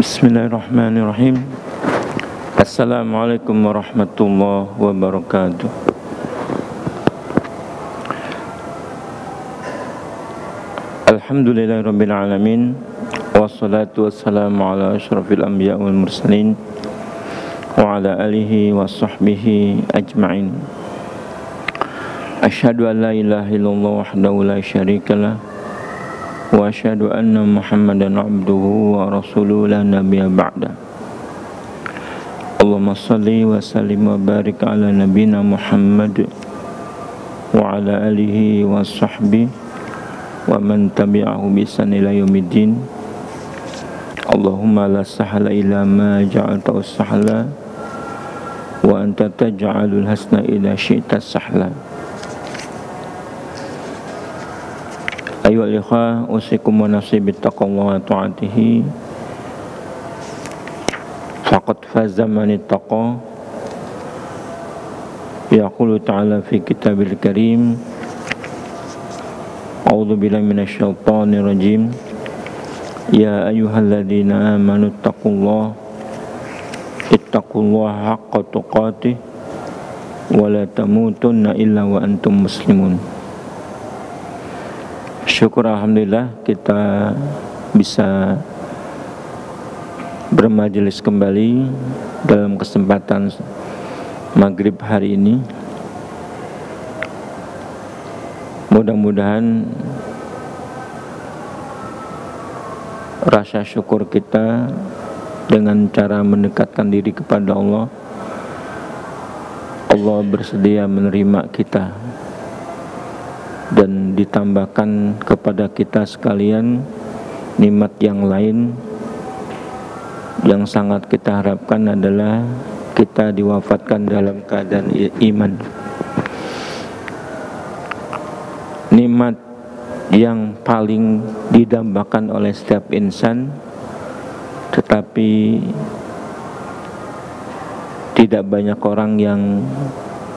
Bismillahirrahmanirrahim. Assalamualaikum warahmatullahi wabarakatuh. Alhamdulillahirabbil alamin. Wassalatu wassalamu ala asyrafil anbiya wal mursalin wa ala alihi wa sahbihi ajma'in. Asyhadu an la ilaha illallah wahdahu la syarikalah wa asyhadu anna Muhammadan abduhu wa rasuluhu la nabiyya ba'da. Allahumma shalli wa sallim wa barik ala nabiyyina Muhammad wa ala alihi wa sahbihi wa man tabi'ahu bi ihsan ila yaumiddin. Allahumma la sahla illa ma ja'altahu sahla wa anta taj'alul hasna ila syi'ta sahla. Ayyuhal ikhwah, usikum wa nafsi bittaqwallahi wa ta'atihi. Faqad faza man ittaqa. Yaqulu ta'ala fi kitabil karim. A'udzu billahi minasyaitonir rajim. Ya ayyuhalladzina amanu ittaqullaha haqqa tuqatih wa la tamutunna illa wa antum muslimun. Syukur alhamdulillah kita bisa bermajelis kembali dalam kesempatan maghrib hari ini. Mudah-mudahan rasa syukur kita dengan cara mendekatkan diri kepada Allah, Allah bersedia menerima kita dan ditambahkan kepada kita sekalian nikmat yang lain yang sangat kita harapkan adalah kita diwafatkan dalam keadaan iman. Nikmat yang paling didambakan oleh setiap insan, tetapi tidak banyak orang yang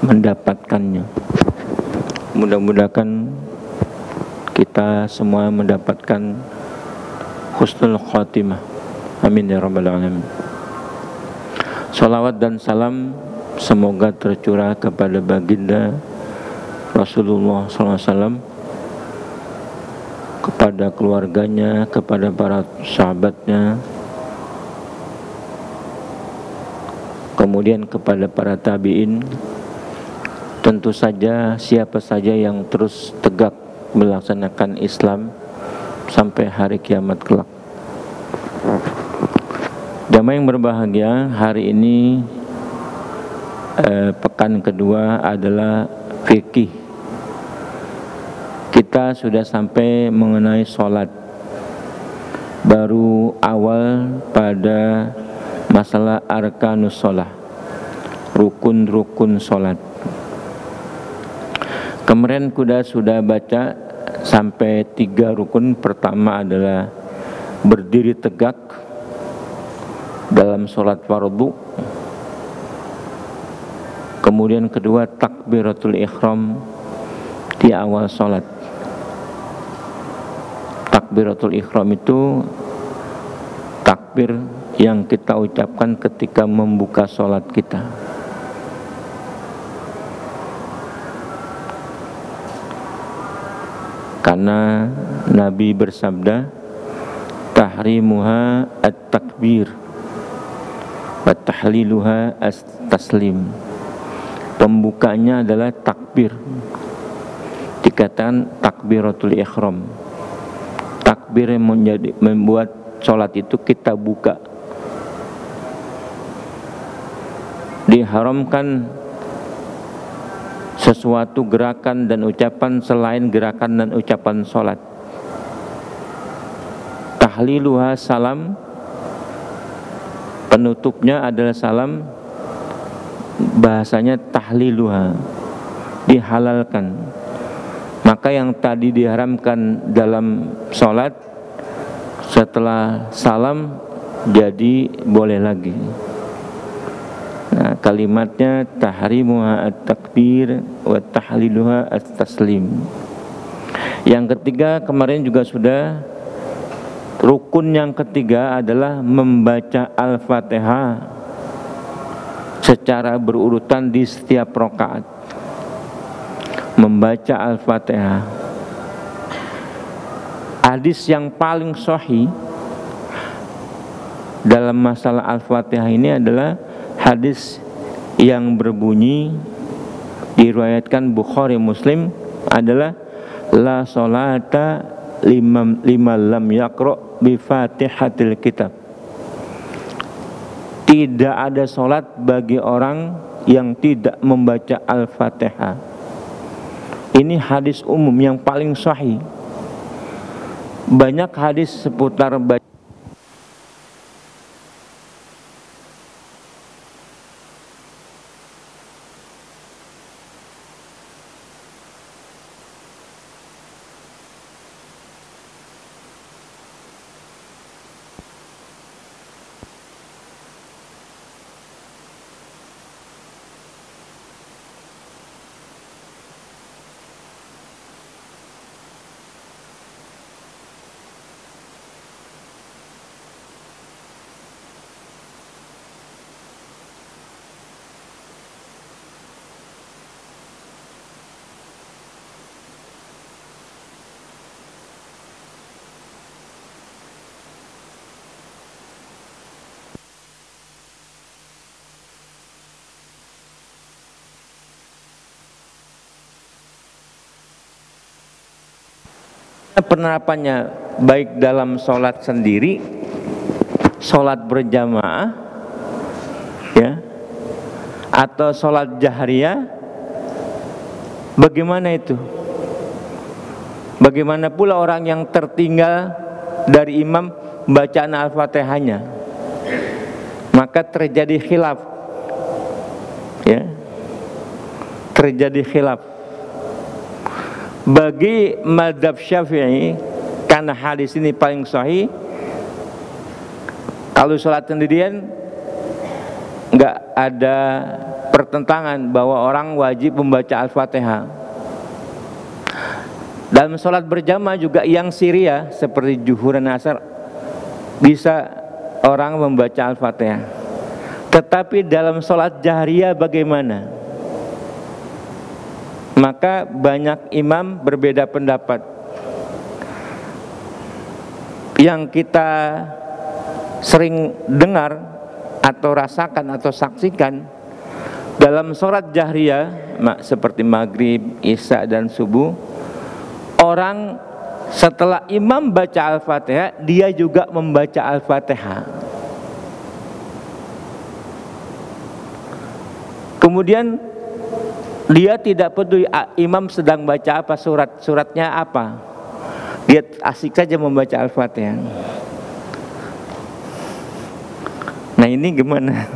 mendapatkannya. Mudah-mudahan kita semua mendapatkan husnul khatimah. Amin ya rabbal alamin. Salawat dan salam semoga tercurah kepada baginda Rasulullah SAW, kepada keluarganya, kepada para sahabatnya, kemudian kepada para tabi'in. Tentu saja siapa saja yang terus tegak melaksanakan Islam sampai hari kiamat kelak. Jamaah yang berbahagia, hari ini pekan kedua adalah fikih. Kita sudah sampai mengenai sholat. Baru awal pada masalah arkanus sholat, rukun-rukun sholat. Kemarin kuda sudah baca sampai 3 rukun. Pertama adalah berdiri tegak dalam sholat fardu. Kemudian kedua takbiratul ihram di awal sholat. Takbiratul ihram itu takbir yang kita ucapkan ketika membuka sholat kita. Karena Nabi bersabda, tahrimuha at-takbir wa tahliluha at-taslim. Pembukanya adalah takbir. Dikatakan takbiratul ihram. Takbir yang membuat sholat itu kita buka. Diharamkan sesuatu gerakan dan ucapan selain gerakan dan ucapan sholat. Tahliluha salam, penutupnya adalah salam, bahasanya tahliluha, dihalalkan. Maka yang tadi diharamkan dalam sholat, setelah salam jadi boleh lagi. Nah, kalimatnya tahrimuha at-takbir wa tahliluha at-taslim. Yang ketiga kemarin juga sudah Rukun yang ketiga adalah membaca Al-Fatihah secara berurutan di setiap rakaat. Membaca Al-Fatihah. Hadis yang paling sahih dalam masalah Al-Fatihah ini adalah hadis yang berbunyi, diriwayatkan Bukhari Muslim, adalah la sholata lima lam yaqra bi Fatihatil Kitab. Tidak ada sholat bagi orang yang tidak membaca Al-Fatihah. Ini hadis umum yang paling sahih. Banyak hadis seputar baca. Penerapannya baik dalam sholat sendiri, sholat berjamaah, ya, atau sholat jahriyah. Bagaimana itu? Bagaimana pula orang yang tertinggal dari imam bacaan Al-Fatihahnya? Maka terjadi khilaf, ya, terjadi khilaf. Bagi mazhab Syafi'i, karena hadis ini paling sahih, kalau sholat sendirian nggak ada pertentangan bahwa orang wajib membaca Al-Fatihah. Dalam sholat berjamaah juga yang Syria seperti Zuhur dan Asar bisa orang membaca Al-Fatihah. Tetapi dalam sholat jahriyah bagaimana? Maka banyak imam berbeda pendapat. Yang kita sering dengar atau rasakan atau saksikan dalam sholat jahriyah seperti maghrib, isya dan subuh, orang setelah imam baca Al-Fatihah dia juga membaca Al-Fatihah. Kemudian dia tidak peduli imam sedang baca apa, suratnya apa, dia asik saja membaca Al-Fatihah. Nah ini gimana?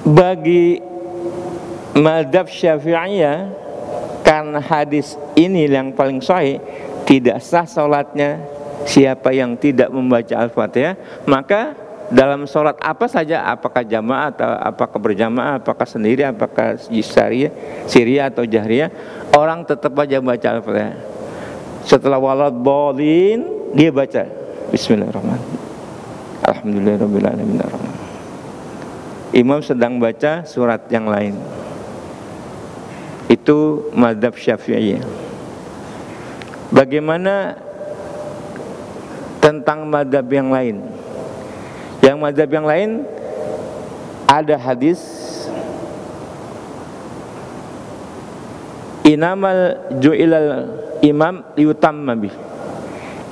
Bagi mazhab Syafi'iyah, karena hadis ini yang paling sahih, tidak sah sholatnya siapa yang tidak membaca Al-Fatihah. Maka dalam sholat apa saja, apakah jamaah atau apakah berjamaah, apakah sendiri, apakah Syria atau jahriyah, orang tetap aja baca Al-Fatihah. Setelah waladhdallin dia baca Bismillahirrahmanirrahim, Alhamdulillahirrahmanirrahim. Imam sedang baca surat yang lain. Itu mazhab Syafi'iyah. Bagaimana tentang mazhab yang lain? Yang mazhab yang lain ada hadis inamal ju'ilal imam liutamma bih.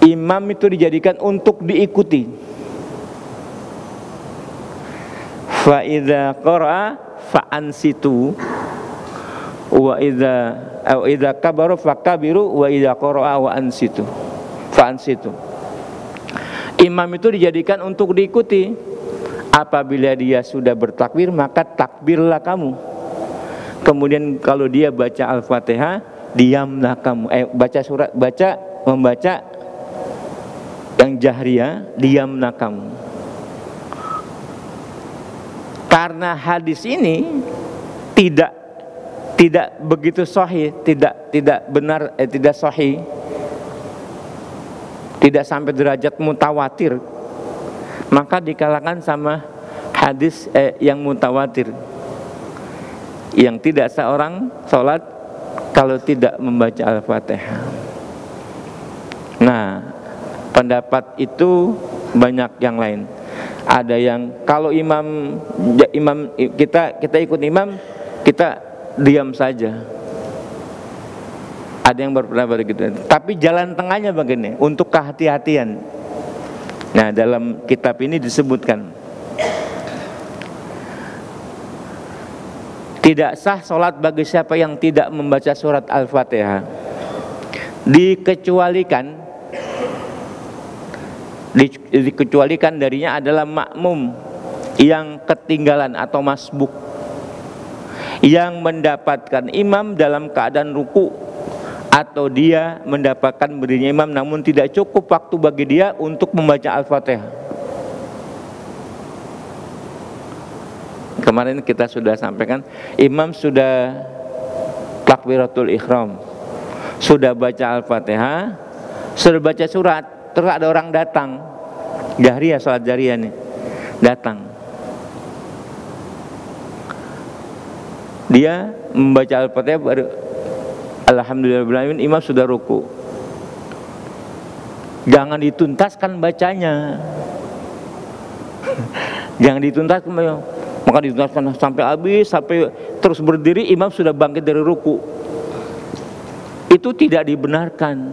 Imam itu dijadikan untuk diikuti. Fa idza qara'a fa ansitu wa idza kabaru fakabiru wa idza qara'a wa ansitu fa ansitu. Imam itu dijadikan untuk diikuti. Apabila dia sudah bertakbir, maka takbirlah kamu. Kemudian kalau dia baca Al-Fatihah, diamlah kamu. Membaca yang jahriyah, diamlah kamu. Karena hadis ini tidak tidak begitu sahih, tidak benar, tidak sahih, tidak sampai derajat mutawatir, maka dikalahkan sama hadis yang mutawatir, yang tidak seorang sholat kalau tidak membaca Al-Fatihah. Nah, pendapat itu banyak yang lain. Ada yang kalau imam kita ikut imam, kita diam saja. Ada yang berpendapat begitu. Tapi jalan tengahnya begini, untuk kehati-hatian. Nah, dalam kitab ini disebutkan tidak sah sholat bagi siapa yang tidak membaca surat Al-Fatihah. Dikecualikan darinya adalah makmum yang ketinggalan atau masbuk, yang mendapatkan imam dalam keadaan ruku, atau dia mendapatkan berdirinya imam namun tidak cukup waktu bagi dia untuk membaca Al-Fatihah. Kemarin kita sudah sampaikan, imam sudah takbiratul ihram, sudah baca Al-Fatihah, sudah baca surat, terus ada orang datang, jahriyah, sholat jahriyah nih, datang. Dia membaca Al-Fatihah baru alhamdulillahirrahmanirrahim, imam sudah ruku. Jangan dituntaskan bacanya. Jangan dituntaskan, maka dituntaskan sampai habis, sampai terus berdiri, imam sudah bangkit dari ruku. Itu tidak dibenarkan,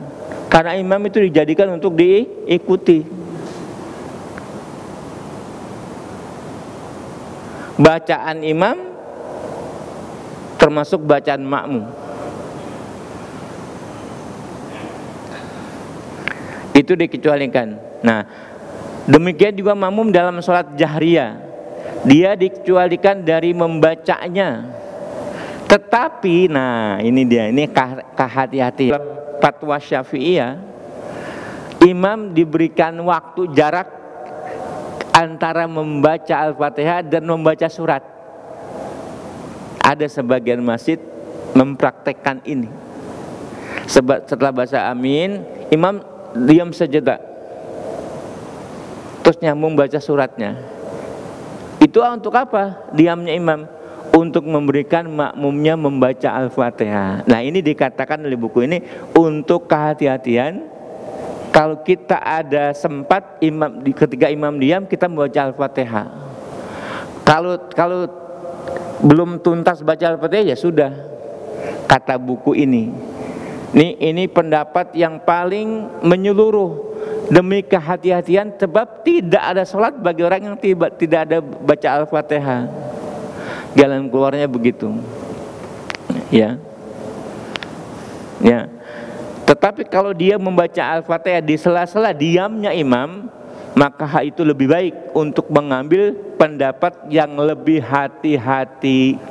karena imam itu dijadikan untuk diikuti. Bacaan imam termasuk bacaan makmum. Itu dikecualikan. Nah, demikian juga makmum dalam sholat jahriyah, dia dikecualikan dari membacanya. Tetapi, nah ini dia, ini kehati-hati. Fatwa Syafi'iyah, imam diberikan waktu jarak antara membaca Al-Fatihah dan membaca surat. Ada sebagian masjid mempraktekkan ini. Setelah baca amin, imam diam sejenak, terus nyambung baca suratnya. Itu untuk apa diamnya imam? Untuk memberikan makmumnya membaca Al-Fatihah. Nah, ini dikatakan oleh buku ini untuk kehati-hatian. Kalau kita ada sempat ketika imam diam, kita membaca Al-Fatihah. Kalau belum tuntas baca Al-Fatihah, ya sudah. Kata buku ini. Ini pendapat yang paling menyeluruh demi kehati-hatian, sebab tidak ada sholat bagi orang yang tidak ada baca Al-Fatihah. Jalan keluarnya begitu, ya. Tetapi kalau dia membaca Al-Fatihah di sela-sela diamnya imam, maka hal itu lebih baik untuk mengambil pendapat yang lebih hati-hati.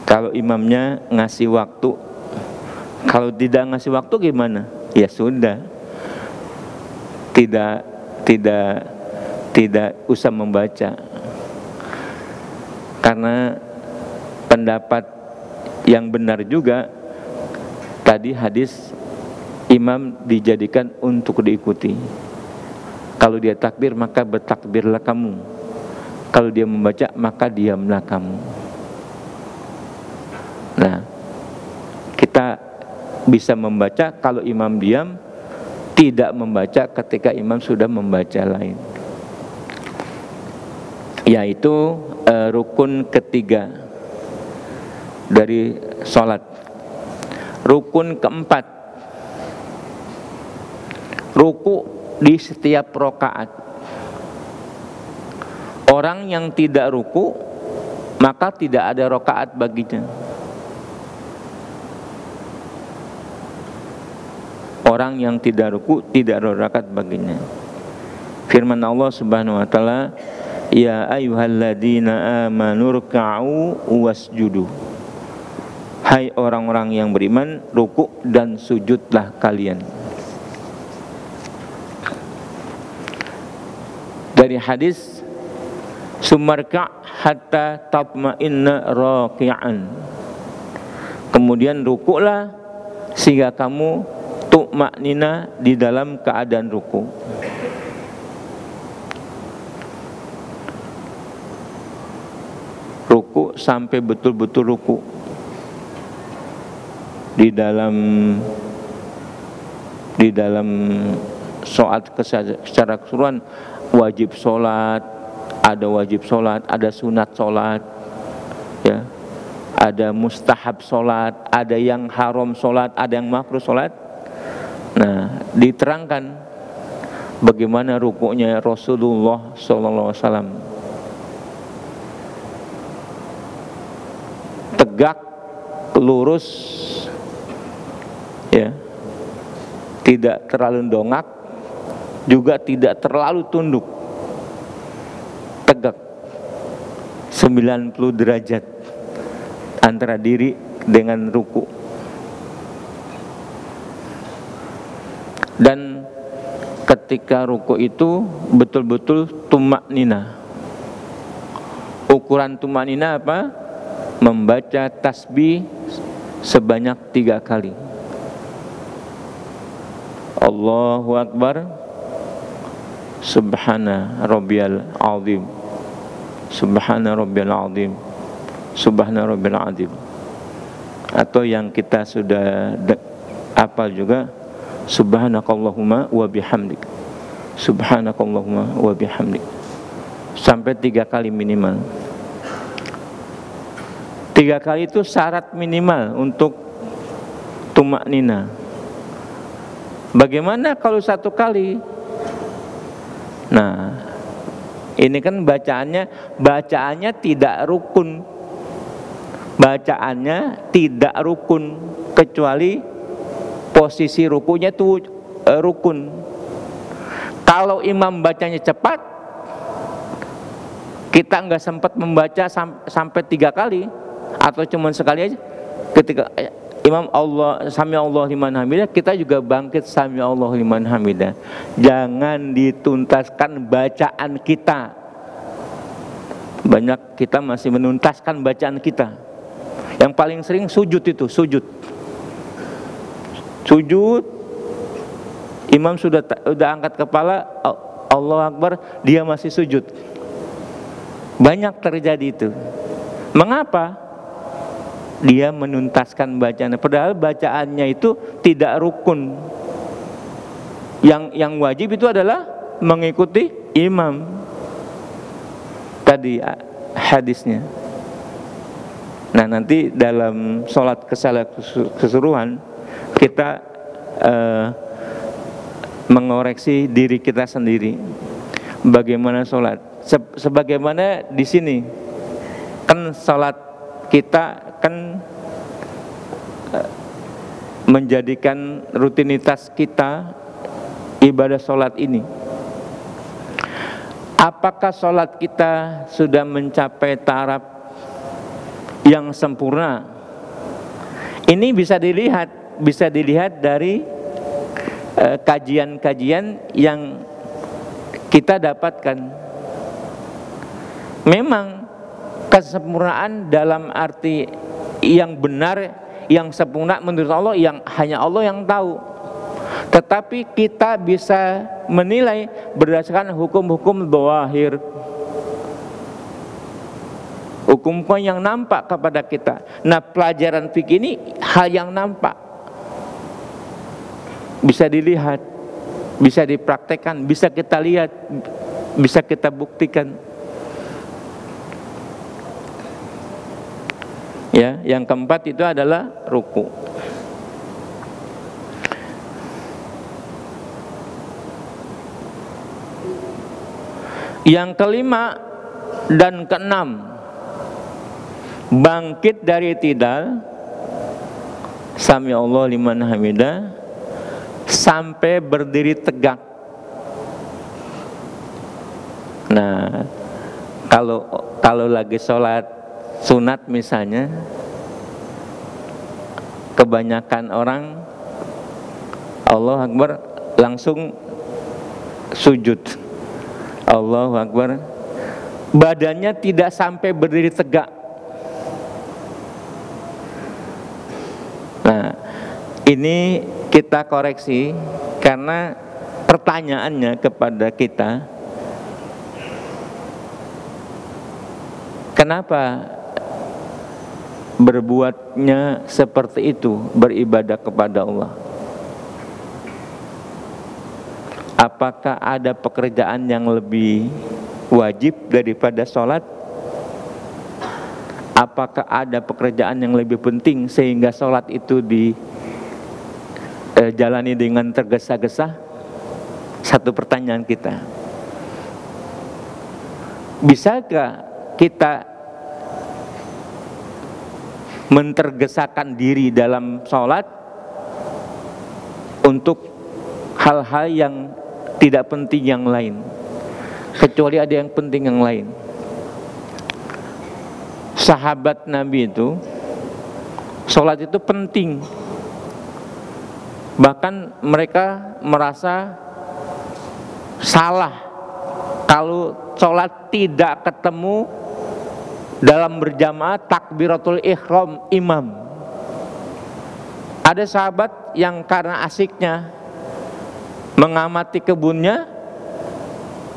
Kalau imamnya ngasih waktu, kalau tidak ngasih waktu gimana? Ya sudah, tidak usah membaca. Karena pendapat yang benar juga tadi hadis, imam dijadikan untuk diikuti. Kalau dia takbir, maka bertakbirlah kamu. Kalau dia membaca, maka diamlah kamu. Nah, kita bisa membaca kalau imam diam, tidak membaca ketika imam sudah membaca lain. Yaitu rukun ketiga dari sholat. Rukun keempat, ruku di setiap rakaat. Orang yang tidak ruku, maka tidak ada rakaat baginya. Orang yang tidak ruku, tidak ada rakaat baginya. Firman Allah Subhanahu wa taala, ya ayyuhalladzina amanu ruk'u wasjudu. Hai orang-orang yang beriman, ruku dan sujudlah kalian. Dari hadis sumarka hatta tatma'inna raqi'an. Kemudian rukuklah sehingga kamu tu'ma'nina di dalam keadaan ruku. Ruku sampai betul-betul ruku. Di dalam sholat secara keseluruhan, wajib sholat, ada sunat sholat, ya, ada mustahab sholat, ada yang haram sholat, ada yang makruh sholat. Nah, diterangkan bagaimana rukuknya Rasulullah SAW. Tegak, lurus, ya, tidak terlalu dongak, juga tidak terlalu tunduk, tegak 90 derajat antara diri dengan ruku. Dan ketika ruku itu betul-betul tumaknina. Ukuran tumaknina apa? Membaca tasbih sebanyak 3 kali. Allahu Akbar, Subhana Rabbiyal Azim, Subhana Rabbiyal Azim, Subhana Rabbiyal Azim. Atau yang kita sudah hafal juga, Subhanakallahumma wa bihamdik, Subhanakallahumma wa bihamdik, sampai 3 kali minimal. 3 kali itu syarat minimal untuk tumaknina. Bagaimana kalau 1 kali? Nah, ini kan bacaannya tidak rukun. Bacaannya tidak rukun, kecuali posisi rukunya itu rukun. Kalau imam bacanya cepat, kita nggak sempat membaca sampai 3 kali, atau cuma sekali aja. Ketika imam Allah sami Allah liman hamidah, kita juga bangkit sami Allah liman hamidah. Jangan dituntaskan bacaan kita. Banyak kita masih menuntaskan bacaan kita. Yang paling sering sujud itu, sujud. Imam sudah angkat kepala, Allahu Akbar, dia masih sujud. Banyak terjadi itu. Mengapa? Dia menuntaskan bacaannya, padahal bacaannya itu tidak rukun. Yang wajib itu adalah mengikuti imam. Tadi hadisnya. Nah, nanti dalam sholat keseluruhan kita mengoreksi diri kita sendiri. Bagaimana sholat? Sebagaimana di sini kan sholat kita kan menjadikan rutinitas kita ibadah sholat ini. Apakah sholat kita sudah mencapai taraf yang sempurna? Ini bisa dilihat dari kajian-kajian yang kita dapatkan. Memang kesempurnaan dalam arti yang benar, yang sempurna menurut Allah, yang hanya Allah yang tahu. Tetapi kita bisa menilai berdasarkan hukum-hukum dzahir, hukum yang nampak kepada kita. Nah, pelajaran fikih ini hal yang nampak, bisa dilihat, bisa dipraktekkan, bisa kita lihat, bisa kita buktikan. Ya, yang keempat itu adalah ruku. Yang kelima dan keenam, bangkit dari tidal, sami Allah liman hamidah, sampai berdiri tegak. Nah, kalau lagi sholat sunat misalnya, kebanyakan orang Allahu Akbar langsung sujud, Allahu Akbar badannya tidak sampai berdiri tegak. Nah, ini kita koreksi karena pertanyaannya kepada kita, kenapa berbuatnya seperti itu, beribadah kepada Allah? Apakah ada pekerjaan yang lebih wajib daripada sholat? Apakah ada pekerjaan yang lebih penting sehingga sholat itu dijalani dengan tergesa-gesa? Satu pertanyaan kita. Bisakah kita mentergesakan diri dalam sholat untuk hal-hal yang tidak penting yang lain, kecuali ada yang penting yang lain? Sahabat Nabi itu sholat itu penting, bahkan mereka merasa salah kalau sholat tidak ketemu dalam berjamaah takbiratul ihram imam. Ada sahabat yang karena asiknya mengamati kebunnya,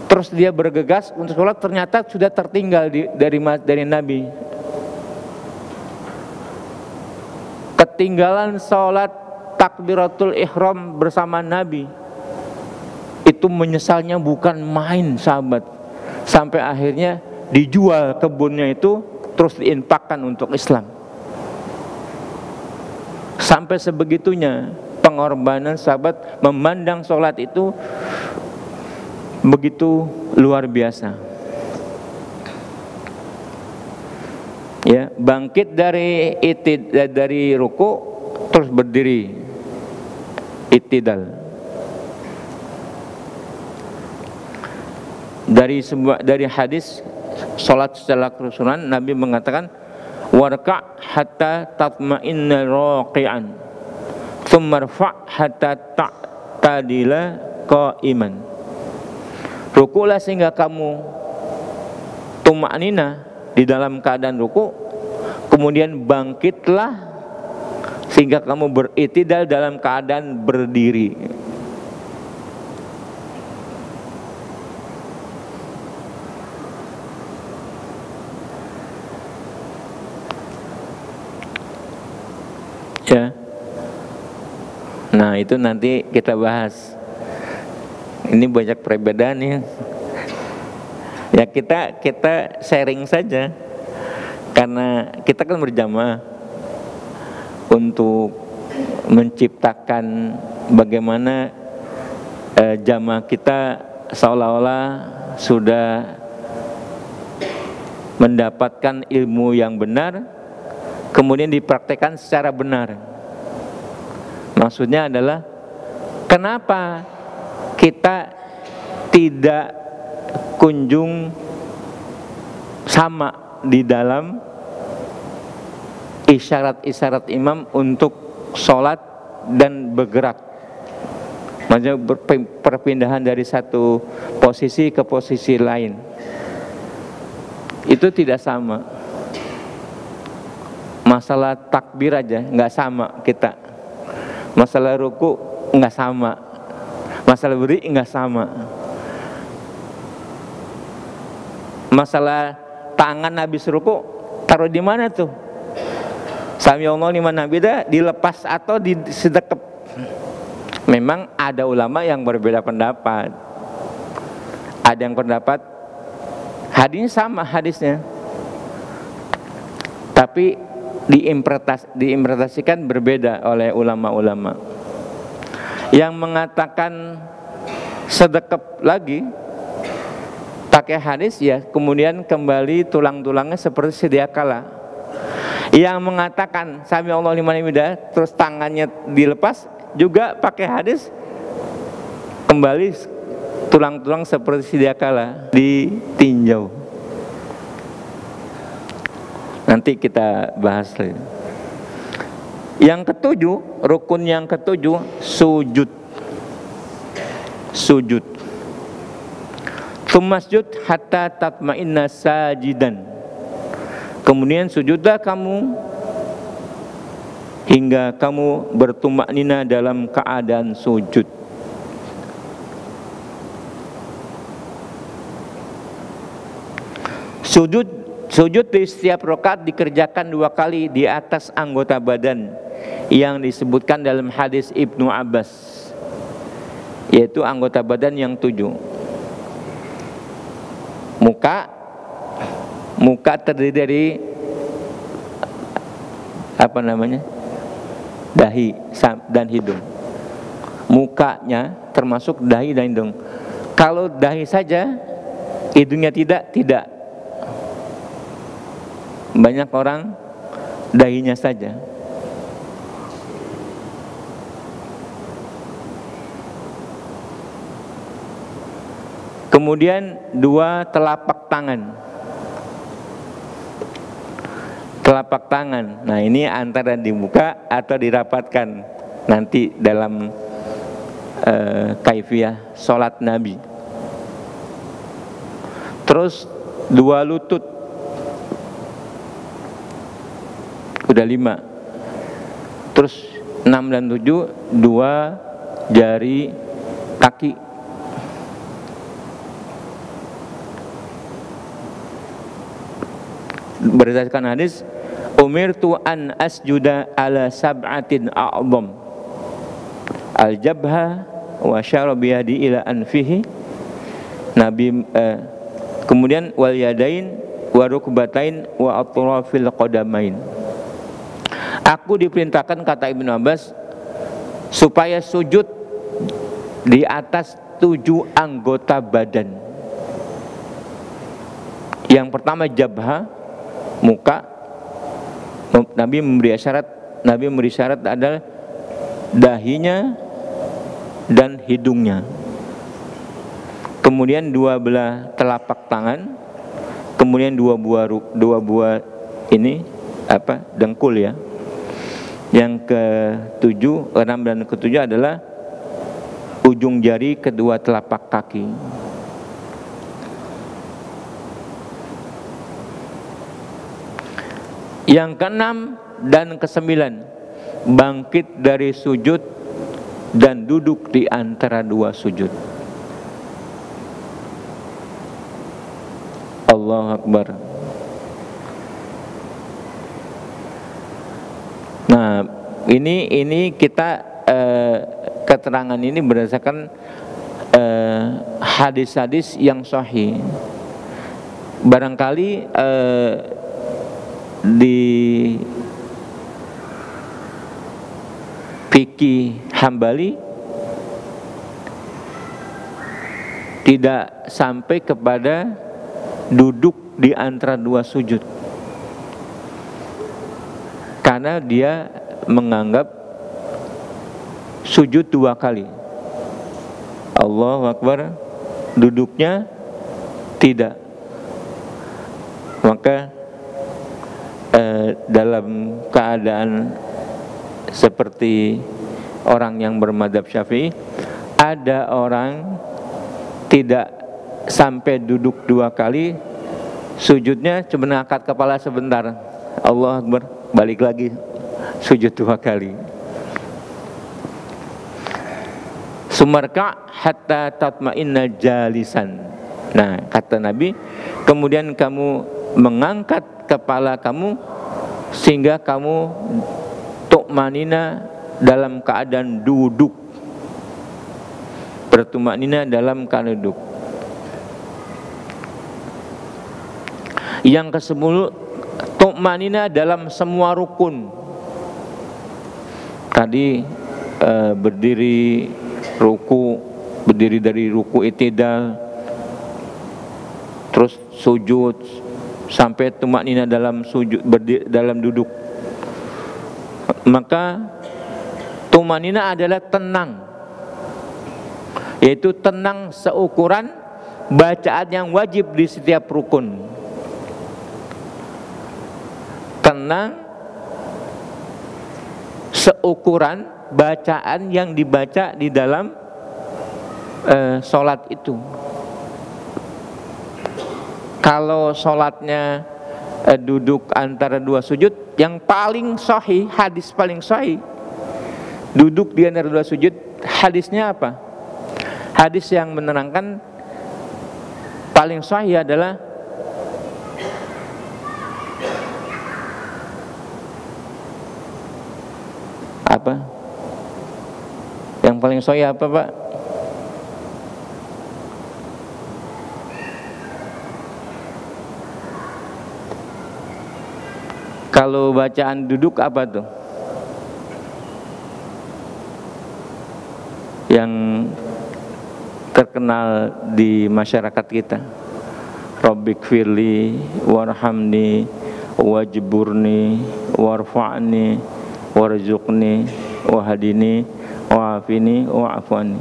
terus dia bergegas untuk sholat, ternyata sudah tertinggal dari Nabi. Ketinggalan sholat takbiratul ihram bersama Nabi, itu menyesalnya bukan main sahabat, sampai akhirnya dijual kebunnya itu terus diinfakkan untuk Islam. Sampai sebegitunya pengorbanan sahabat, memandang sholat itu begitu luar biasa. Ya, bangkit dari ruku terus berdiri itidal. Dari hadis salat secara kerusuhan, Nabi mengatakan warka' hatta tatma'inna raqi'an thumma rfa' hatta ta'tadila qa'iman. Rukulah sehingga kamu tuma'nina di dalam keadaan ruku, kemudian bangkitlah sehingga kamu beritidal dalam keadaan berdiri. Ya. Nah, itu nanti kita bahas. Ini banyak perbedaan ya. Ya kita sharing saja, karena kita kan berjamaah untuk menciptakan bagaimana jamaah kita seolah-olah sudah mendapatkan ilmu yang benar, kemudian dipraktekkan secara benar. Maksudnya adalah kenapa kita tidak kunjung sama di dalam isyarat-isyarat imam untuk sholat dan bergerak, maksudnya perpindahan dari satu posisi ke posisi lain, itu tidak sama. Masalah takbir aja nggak sama kita, masalah ruku nggak sama, masalah berdiri nggak sama, masalah tangan habis ruku taruh di mana tuh? Sami Allah liman hamidah dilepas atau disedekap? Memang ada ulama yang berbeda pendapat. Ada yang pendapat hadisnya sama hadisnya, tapi diinterpretasikan berbeda oleh ulama-ulama. Yang mengatakan sedekap lagi pakai hadis, ya kemudian kembali tulang-tulangnya seperti sedia kala. Yang mengatakan sami Allah liman hamidah terus tangannya dilepas juga pakai hadis, kembali tulang-tulang seperti sedia kala ditinjau. Nanti kita bahas lagi. Yang ketujuh, rukun yang ketujuh, sujud. Sujud. Tsummasjud hatta tatma'inna sajidan. Kemudian sujudlah kamu hingga kamu bertumaknina dalam keadaan sujud. Sujud di setiap rakaat dikerjakan 2 kali di atas anggota badan yang disebutkan dalam hadis Ibnu Abbas, yaitu anggota badan yang 7. Muka terdiri dari dahi dan hidung. Mukanya termasuk dahi dan hidung. Kalau dahi saja, hidungnya tidak. Banyak orang dahinya saja. Kemudian 2 telapak tangan. Nah ini antara dibuka atau dirapatkan nanti dalam kaifiyah sholat Nabi. Terus 2 lutut, udah 5. Terus 6 dan 7, 2 jari kaki. Berdasarkan hadis, umirtu an asjuda ala sab'atin a'zam, al-jabha wa syara biyadi ila anfihi. Nabi kemudian wal yadain wa rukbatain wa atrafil qadamain. Aku diperintahkan, kata Ibnu Abbas, supaya sujud di atas 7 anggota badan. Yang pertama jabha, muka. Nabi memberi syarat adalah dahinya dan hidungnya. Kemudian 2 belah telapak tangan, kemudian 2 buah ini dengkul ya. Yang ke-7, 6 dan ke-7 adalah ujung jari kedua telapak kaki. Yang ke-6 dan ke-9, bangkit dari sujud dan duduk di antara 2 sujud. Allahu Akbar. Nah, ini kita keterangan ini berdasarkan hadis-hadis yang sahih. Barangkali di fikih Hambali tidak sampai kepada duduk di antara 2 sujud, karena dia menganggap sujud 2 kali. Allahu Akbar, duduknya tidak. Maka dalam keadaan seperti orang yang bermadzhab Syafi'i, ada orang tidak sampai duduk 2 kali, sujudnya cuma angkat kepala sebentar, Allahu Akbar, balik lagi sujud 2 kali. Sumarka hatta tatma'inna jalisan. Nah, kata Nabi, kemudian kamu mengangkat kepala kamu sehingga kamu tu'manina dalam keadaan duduk, bertumaknina dalam keadaan duduk. Yang ke-10, tu'manina dalam semua rukun. Tadi berdiri ruku, berdiri dari ruku i'tidal, terus sujud sampai tumaknina dalam sujud, dalam duduk. Maka tumaknina adalah tenang, yaitu tenang seukuran bacaan yang wajib di setiap rukun. Tenang seukuran bacaan yang dibaca di dalam sholat itu. Kalau sholatnya duduk antara dua sujud, yang paling sahih, hadis paling sahih duduk di antara dua sujud, hadisnya apa? Hadis yang menerangkan paling sahih adalah apa? Yang paling sahih apa, Pak? Kalau bacaan duduk apa tuh? Yang terkenal di masyarakat kita. Rabbik firli warhamni wajburni warfa'ni warzuqni wahadini wa'afini wa'afani.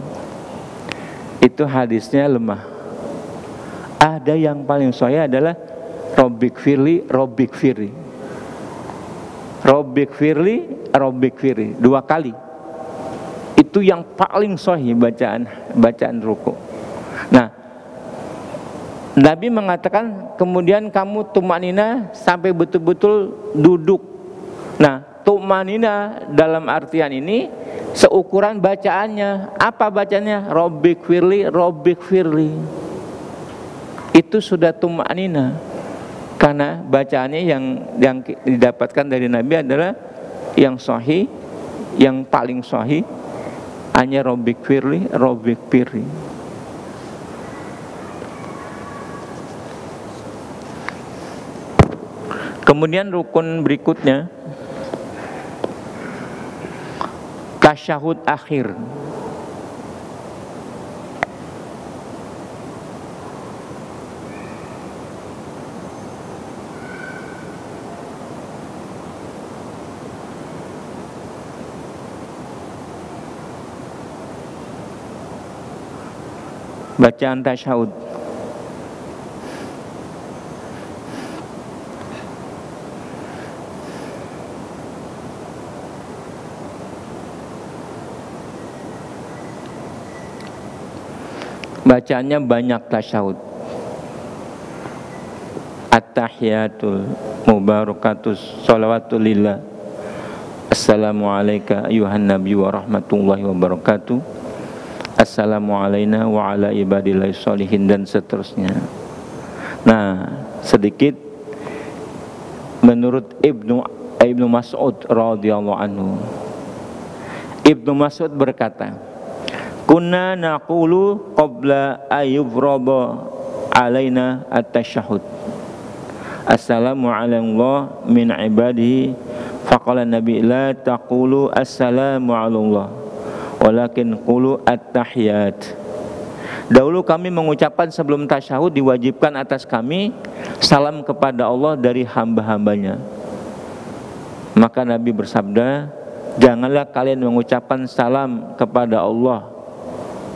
Itu hadisnya lemah. Ada yang paling sahih adalah Rabbik firli, Rabbik firli, Rabbik firli, Rabbik firli, 2 kali. Itu yang paling sahih bacaan ruku. Nah, Nabi mengatakan kemudian kamu tumanina sampai betul-betul duduk. Nah, tumanina dalam artian ini seukuran bacaannya. Apa bacanya? Rabbik firli, Rabbik firli. Itu sudah tumanina. Karena bacaannya yang didapatkan dari Nabi adalah yang sahih, yang paling sahih hanya Rabbik firli, Rabbik firli. Kemudian rukun berikutnya tasyahud akhir. Bacaan tasyahud. Bacaannya banyak tasyahud. At-tahiyatul mubarakatus sholawatu lillah. Assalamualaikum ayuhan nabi wa rahmatullahi wa barakatuh. Assalamualaikum wa ala ibadillahi sholihin, dan seterusnya. Nah, sedikit menurut Ibnu Mas'ud radhiyallahu anhu. Ibnu Mas'ud berkata, kunna naqulu qabla ayyufrada alaina at-tasyahud. Assalamu alallah min ibadihi. Faqala Nabi la taqulu assalamu alallah, walakin qulu at-tahiyat. Dahulu kami mengucapkan sebelum tasyahud diwajibkan atas kami salam kepada Allah dari hamba-hambanya. Maka Nabi bersabda, janganlah kalian mengucapkan salam kepada Allah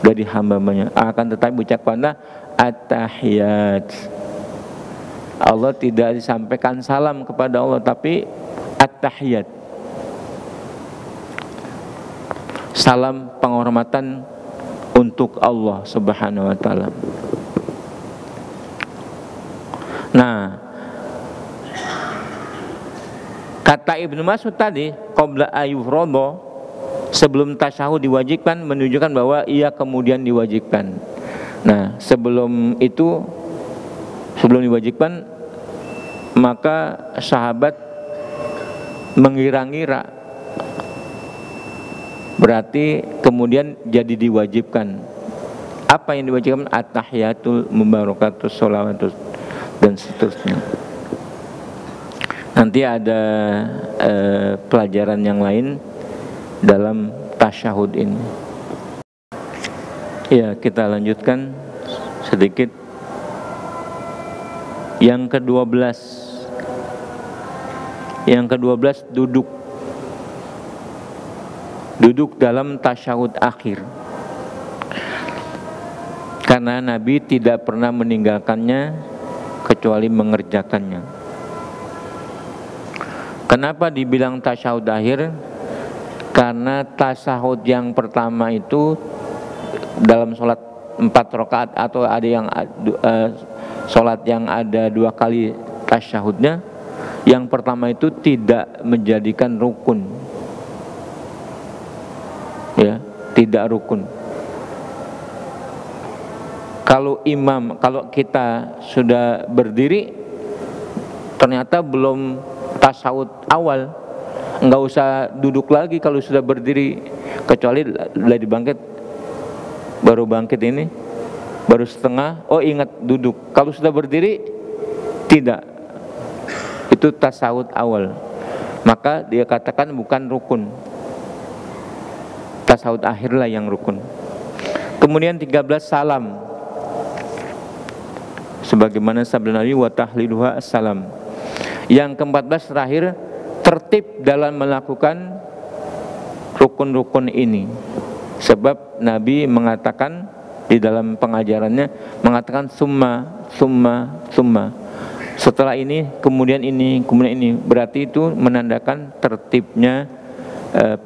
dari hamba-hambanya, akan tetapi ucapkanlah at-tahiyat. Allah tidak disampaikan salam kepada Allah, tapi at-tahiyat, salam penghormatan untuk Allah Subhanahu wa taala. Nah, kata Ibnu Mas'ud tadi, qabla ayyufrada, sebelum tasyahud diwajibkan, menunjukkan bahwa ia kemudian diwajibkan. Nah, sebelum itu, sebelum diwajibkan, maka sahabat mengira-ngira, berarti kemudian jadi diwajibkan. Apa yang diwajibkan? At-tahiyatul mubarakatus sholawatus dan seterusnya. Nanti ada pelajaran yang lain dalam tasyahud ini. Ya, kita lanjutkan sedikit. Yang ke-12 duduk. Duduk dalam tasyahud akhir. Karena Nabi tidak pernah meninggalkannya kecuali mengerjakannya. Kenapa dibilang tasyahud akhir? Karena tasyahud yang pertama itu dalam sholat 4 rakaat, atau ada yang sholat yang ada 2 kali tasyahudnya, yang pertama itu tidak menjadikan rukun, ya, tidak rukun. Kalau kita sudah berdiri ternyata belum tasyahud awal, nggak usah duduk lagi kalau sudah berdiri, kecuali lagi bangkit, baru bangkit ini baru setengah, oh ingat duduk. Kalau sudah berdiri tidak, itu tasyahud awal, maka dia katakan bukan rukun. Tasyahud akhirlah yang rukun. Kemudian 13 salam, sebagaimana sabda Nabi, wa tahliluha assalam. Yang ke-14 terakhir, tertib dalam melakukan rukun-rukun ini. Sebab Nabi mengatakan di dalam pengajarannya, mengatakan summa. Setelah ini, kemudian ini, kemudian ini. Berarti itu menandakan tertibnya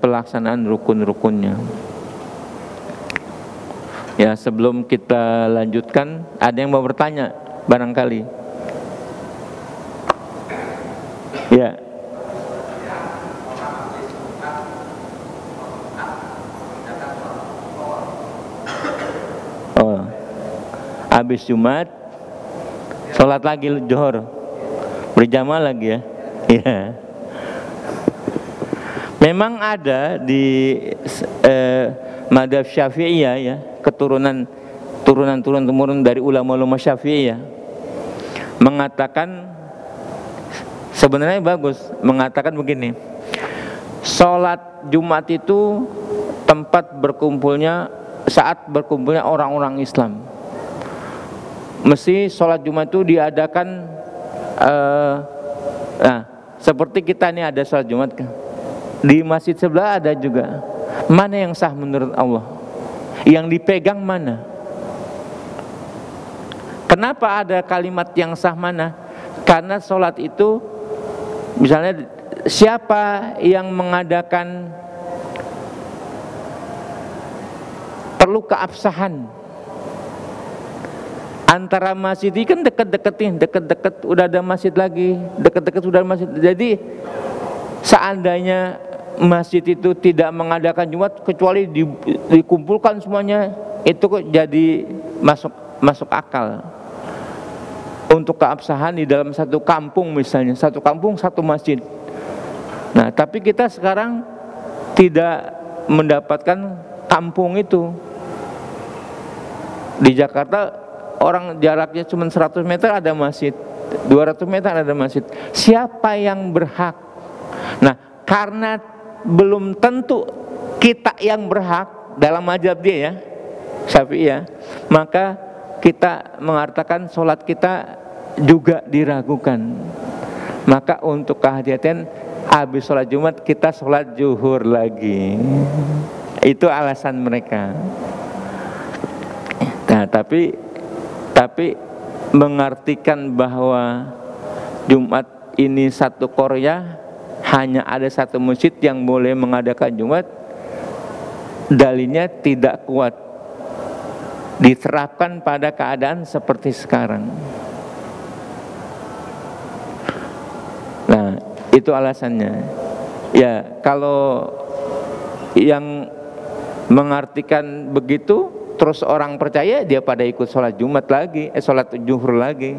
pelaksanaan rukun-rukunnya. Ya, sebelum kita lanjutkan, ada yang mau bertanya barangkali? Ya. Oh, habis Jumat sholat lagi Zuhur, berjamaah lagi ya. Ya. Memang ada di madzhab Syafi'iyah, ya, keturunan temurun dari ulama-ulama Syafi'iyah, mengatakan sebenarnya bagus, mengatakan begini: sholat Jumat itu tempat saat berkumpulnya orang-orang Islam. Mesti sholat Jumat itu diadakan seperti kita ini ada sholat Jumat kan? Di masjid sebelah ada juga. Mana yang sah menurut Allah? Yang dipegang mana? Kenapa ada kalimat yang sah mana? Karena sholat itu, misalnya siapa yang mengadakan, perlu keabsahan. Antara masjid ini kan dekat-dekat udah ada masjid lagi, dekat-dekat sudah ada masjid. Jadi seandainya masjid itu tidak mengadakan Jumat kecuali dikumpulkan semuanya, itu kok jadi masuk akal. Untuk keabsahan di dalam satu kampung, misalnya satu kampung satu masjid. Nah, tapi kita sekarang tidak mendapatkan kampung itu. Di Jakarta orang jaraknya cuma 100 meter ada masjid, 200 meter ada masjid. Siapa yang berhak? Nah, karena belum tentu kita yang berhak dalam mazhab dia, ya, Syafi'iyah, maka kita mengatakan sholat kita juga diragukan. Maka untuk kehati-hatian, habis sholat Jumat kita sholat zuhur lagi. Itu alasan mereka. Nah, tapi mengartikan bahwa Jumat ini satu Korea, hanya ada satu masjid yang boleh mengadakan Jumat, dalilnya tidak kuat diterapkan pada keadaan seperti sekarang. Nah, itu alasannya. Ya, kalau yang mengartikan begitu terus orang percaya, dia pada ikut sholat Jumat lagi, sholat zuhur lagi.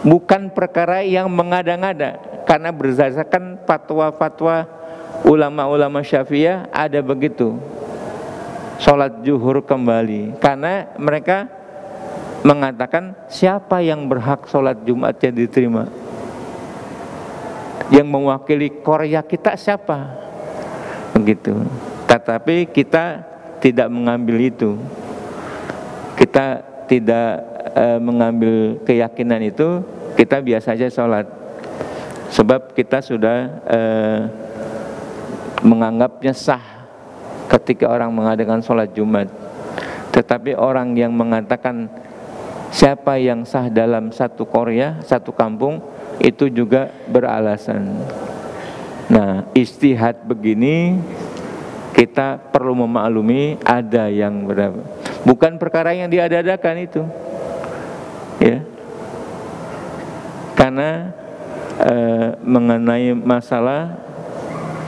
Bukan perkara yang mengada-ngada, karena berdasarkan fatwa-fatwa ulama-ulama Syafi'iyah ada begitu, sholat zuhur kembali, karena mereka mengatakan siapa yang berhak sholat Jumatnya diterima, yang mewakili Korea kita siapa, begitu. Tetapi kita tidak mengambil itu, kita tidak mengambil keyakinan itu, kita biasa saja sholat. Sebab kita sudah menganggapnya sah ketika orang mengadakan sholat Jumat. Tetapi orang yang mengatakan siapa yang sah dalam satu Korea, satu kampung, itu juga beralasan. Nah, ijtihad begini kita perlu memaklumi ada yang berapa. Bukan perkara yang diada-adakan itu, ya. Karena mengenai masalah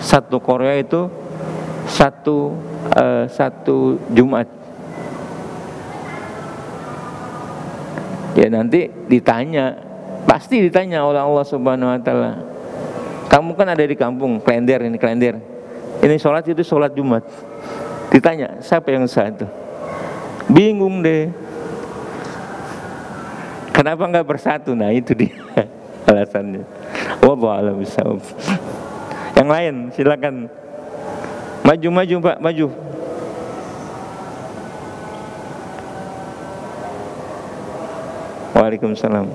satu Korea itu satu Jumat. Ya nanti ditanya, pasti ditanya oleh Allah Subhanahu Wa Taala. Kamu kan ada di kampung, kalender. Ini sholat itu sholat Jumat. Ditanya, siapa yang satu? Bingung deh. Kenapa nggak bersatu? Nah itu dia alasannya. Wallahu a'lam bishawab. Yang lain silakan. Maju Pak, maju. Waalaikumsalam.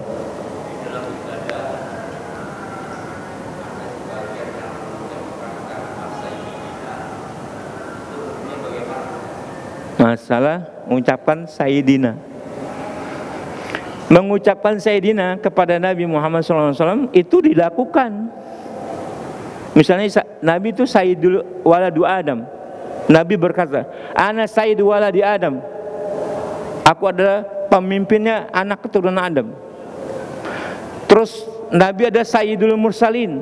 Masalah mengucapkan Sayyidina. Mengucapkan Sayyidina kepada Nabi Muhammad SAW itu dilakukan. Misalnya Nabi itu Sayyidul Waladu Adam. Nabi berkata, Ana Sayyidu Waladi Adam. Aku adalah pemimpinnya anak keturunan Adam. Terus Nabi ada Sayyidul Mursalin,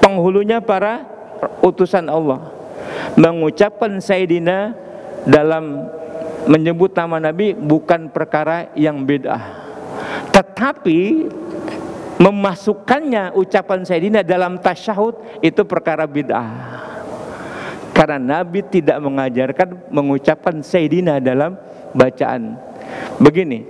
penghulunya para utusan Allah. Mengucapkan Sayyidina dalam menyebut nama Nabi bukan perkara yang bid'ah. Tetapi memasukkannya ucapan Sayyidina dalam tasyahud itu perkara bid'ah. Karena Nabi tidak mengajarkan mengucapkan Sayyidina dalam bacaan. Begini,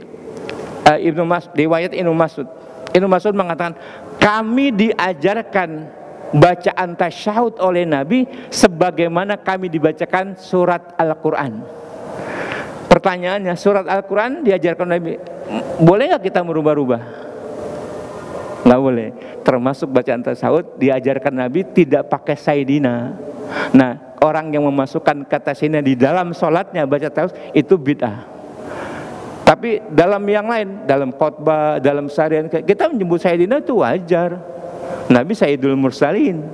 riwayat Ibnu Mas'ud mengatakan, kami diajarkan bacaan tasyahud oleh Nabi sebagaimana kami dibacakan surat Al-Quran. Pertanyaannya, surat Al-Quran diajarkan Nabi, boleh nggak kita merubah-rubah? Nggak boleh. Termasuk bacaan tasyahud diajarkan Nabi tidak pakai Sayyidina. Nah, orang yang memasukkan kata Sayyidina di dalam sholatnya baca tasyahud itu bid'ah. Tapi dalam yang lain, dalam khotbah, dalam seharian kita menyebut Sayyidina itu wajar. Nabi Sayyidul Mursalin,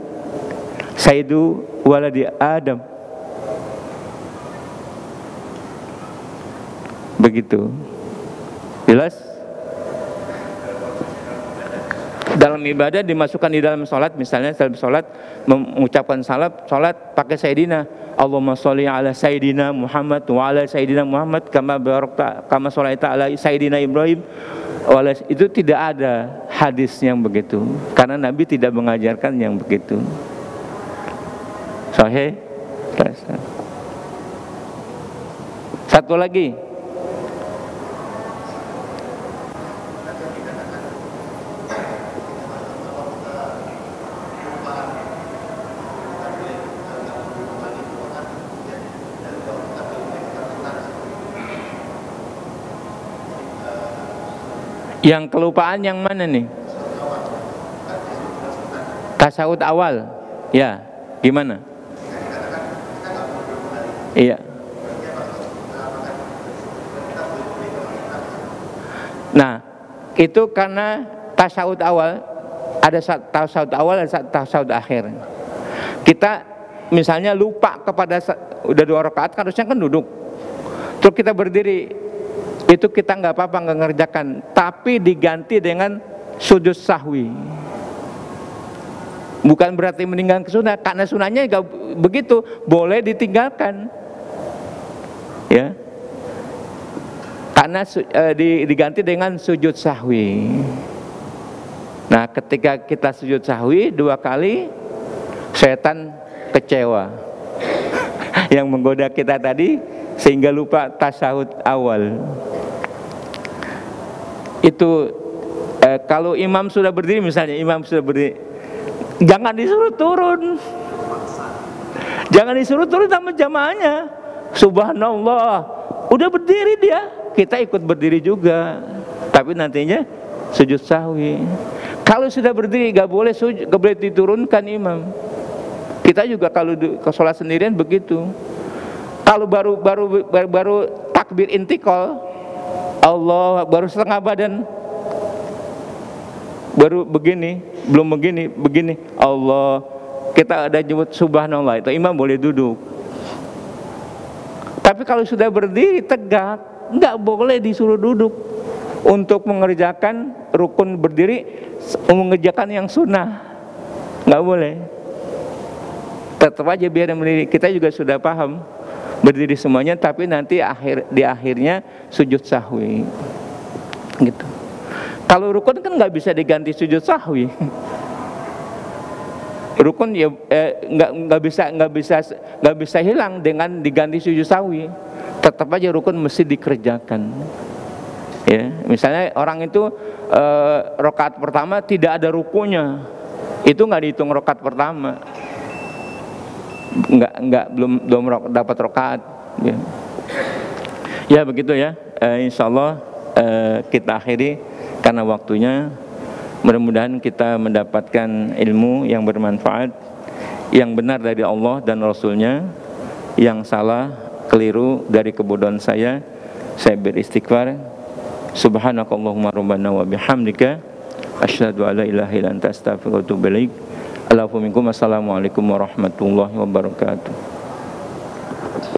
Sayyidu Waladi Adam. Begitu. Jelas? Dalam ibadah dimasukkan di dalam sholat, misalnya dalam sholat mengucapkan sholat pakai Sayyidina. Allahumma sholli ala Sayyidina Muhammad wa ala Sayyidina Muhammad kama sholaita ala Sayyidina Ibrahim. Itu tidak ada hadis yang begitu, karena Nabi tidak mengajarkan yang begitu. Sahih. Satu lagi. Yang kelupaan yang mana nih? Tasyahud awal. Ya, gimana? Iya. Nah, itu karena tasyahud awal, ada tasyahud awal, ada tasyahud akhir. Kita misalnya lupa kepada udah 2 rakaat, harusnya kan duduk. Terus kita berdiri. Itu kita nggak apa-apa, nggak ngerjakan, tapi diganti dengan sujud sahwi. Bukan berarti meninggalkan sunnah, karena sunnahnya nggak begitu, boleh ditinggalkan, ya. Karena diganti dengan sujud sahwi. Nah, ketika kita sujud sahwi 2 kali, setan kecewa yang menggoda kita tadi sehingga lupa tasyahud awal. Itu kalau imam sudah berdiri, misalnya imam sudah berdiri, jangan disuruh turun. Jangan disuruh turun sama jamaahnya. Subhanallah, udah berdiri dia, kita ikut berdiri juga. Tapi nantinya sujud sahwi. Kalau sudah berdiri gak boleh sujud, gak boleh diturunkan imam. Kita juga kalau ke sholat sendirian begitu. Kalau baru takbir intikal, Allah baru setengah badan, baru begini, belum begini, Allah, kita ada nyebut subhanallah, itu imam boleh duduk. Tapi kalau sudah berdiri tegak, nggak boleh disuruh duduk. untuk mengerjakan rukun berdiri, mengerjakan yang sunnah, nggak boleh. Tetap aja biar berdiri. Kita juga sudah paham berdiri semuanya, tapi nanti di akhirnya sujud sahwi, gitu. Kalau rukun kan nggak bisa diganti sujud sahwi. Rukun ya nggak bisa hilang dengan diganti sujud sahwi. Tetap aja rukun mesti dikerjakan. Ya, misalnya orang itu rakaat pertama tidak ada rukunya, itu nggak dihitung rakaat pertama, belum dapat rakaat. Ya, ya begitu ya. Insya Allah kita akhiri karena waktunya. Mudah-mudahan kita mendapatkan ilmu yang bermanfaat, yang benar dari Allah dan Rasulnya, yang salah, keliru dari kebodohan saya beristighfar. Subhanakallahumma rabbana wa bihamdika asyhadu an la ilaha illa anta astaghfiruka wa atubu ilaik. Assalamualaikum warahmatullahi wabarakatuh.